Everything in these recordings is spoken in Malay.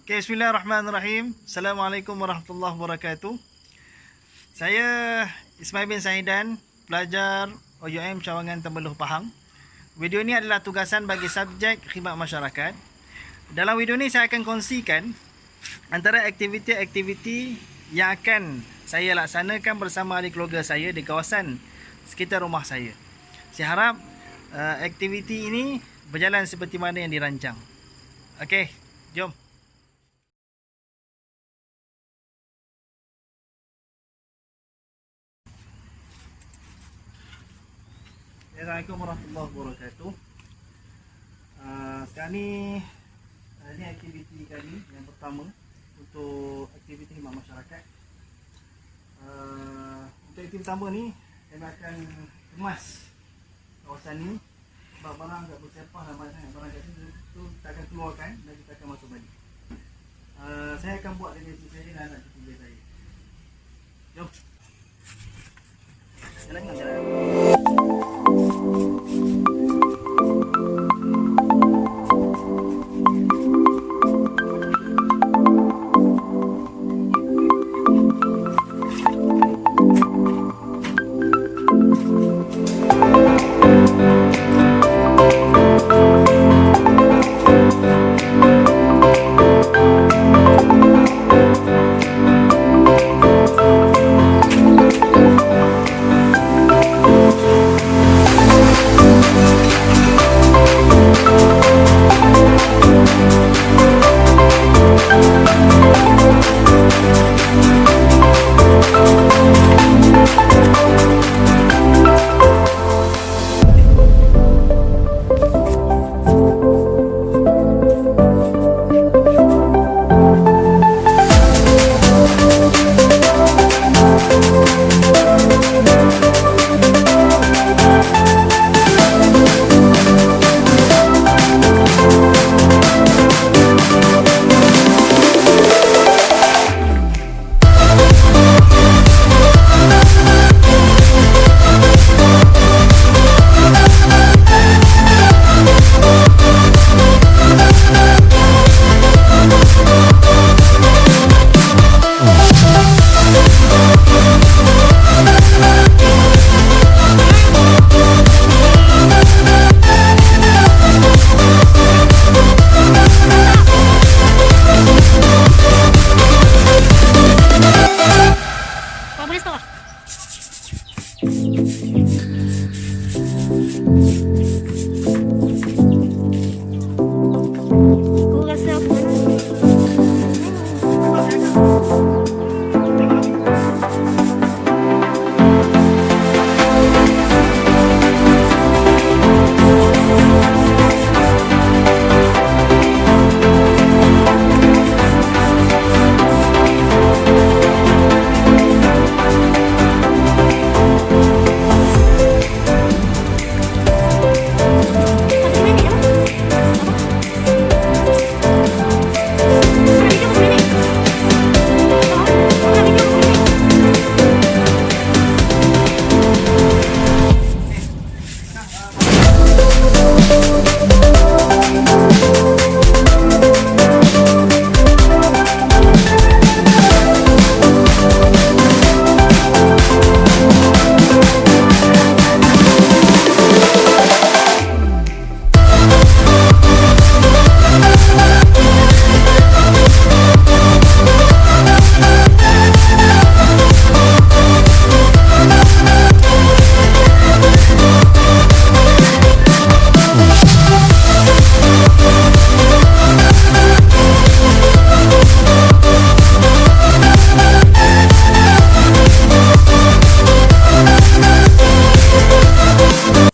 Okay, bismillahirrahmanirrahim. Assalamualaikum warahmatullahi wabarakatuh. Saya Ismail bin Sahidan, pelajar OUM Cawangan Temeloh Pahang. Video ini adalah tugasan bagi subjek khidmat masyarakat. Dalam video ini saya akan kongsikan antara aktiviti-aktiviti yang akan saya laksanakan bersama ahli keluarga saya di kawasan sekitar rumah saya. Saya harap aktiviti ini berjalan seperti mana yang dirancang. Okey, jom. Assalamualaikum warahmatullahi wabarakatuh. Sekarang ni ini aktiviti kali yang pertama untuk aktiviti khidmat masyarakat. Untuk aktiviti pertama ni kami akan kemas kawasan ni. Sebab barang agak bersepah dan banyak sangat barang kat sini tu kita akan keluarkan dan kita akan masuk balik. Saya akan buat dengan isteri saya dan anak cucu saya. Jom. Jalan.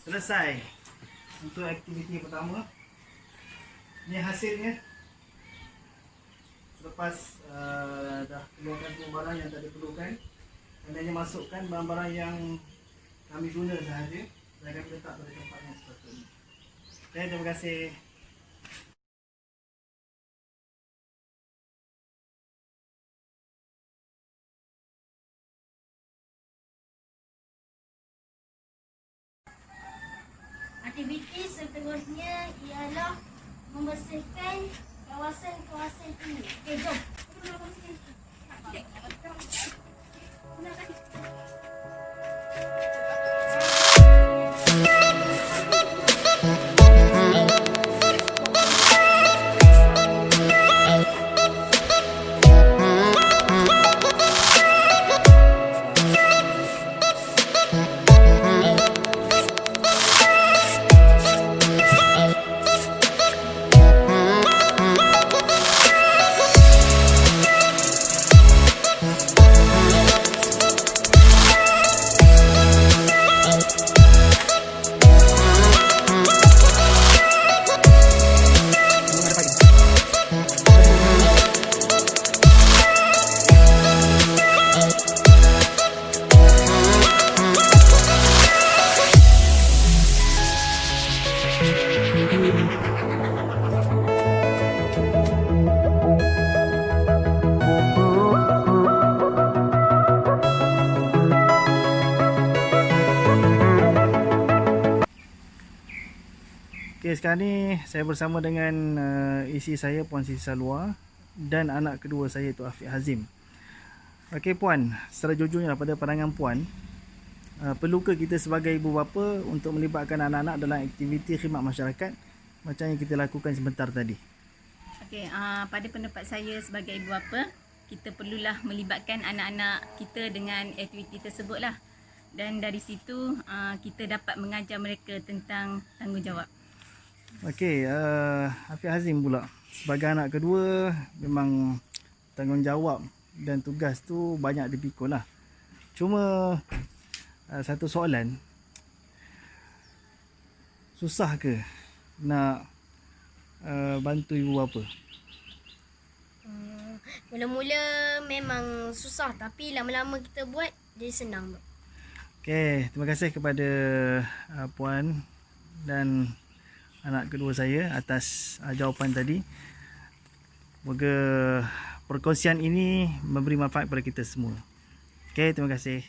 Selesai untuk aktiviti pertama. Ini hasilnya selepas dah keluarkan semua barang yang tak diperlukan. Kami hanya masukkan barang-barang yang kami guna sahaja dan kami letak pada tempat yang sepatutnya. Okay, terima kasih. Aktiviti seterusnya ialah membersihkan Kawasan ini. Okey, jom. Okey, sekarang ni saya bersama dengan isteri saya Puan Siti Salwa dan anak kedua saya iaitu Afiq Hazim. Okey Puan, secara jujurnya pada pandangan Puan, perlukah kita sebagai ibu bapa untuk melibatkan anak-anak dalam aktiviti khidmat masyarakat macam yang kita lakukan sebentar tadi? Okey, pada pendapat saya sebagai ibu bapa, kita perlulah melibatkan anak-anak kita dengan aktiviti tersebutlah. Dan dari situ kita dapat mengajar mereka tentang tanggungjawab. Okey, Afiq Hazim pula sebagai anak kedua memang tanggungjawab dan tugas tu banyak dipikul lah. Cuma satu soalan, susah ke nak bantu ibu bapa? Mula-mula memang susah, tapi lama-lama kita buat dia senang. Okey, terima kasih kepada Puan dan anak kedua saya atas jawapan tadi. Semoga perkongsian ini memberi manfaat kepada kita semua. Okey, terima kasih.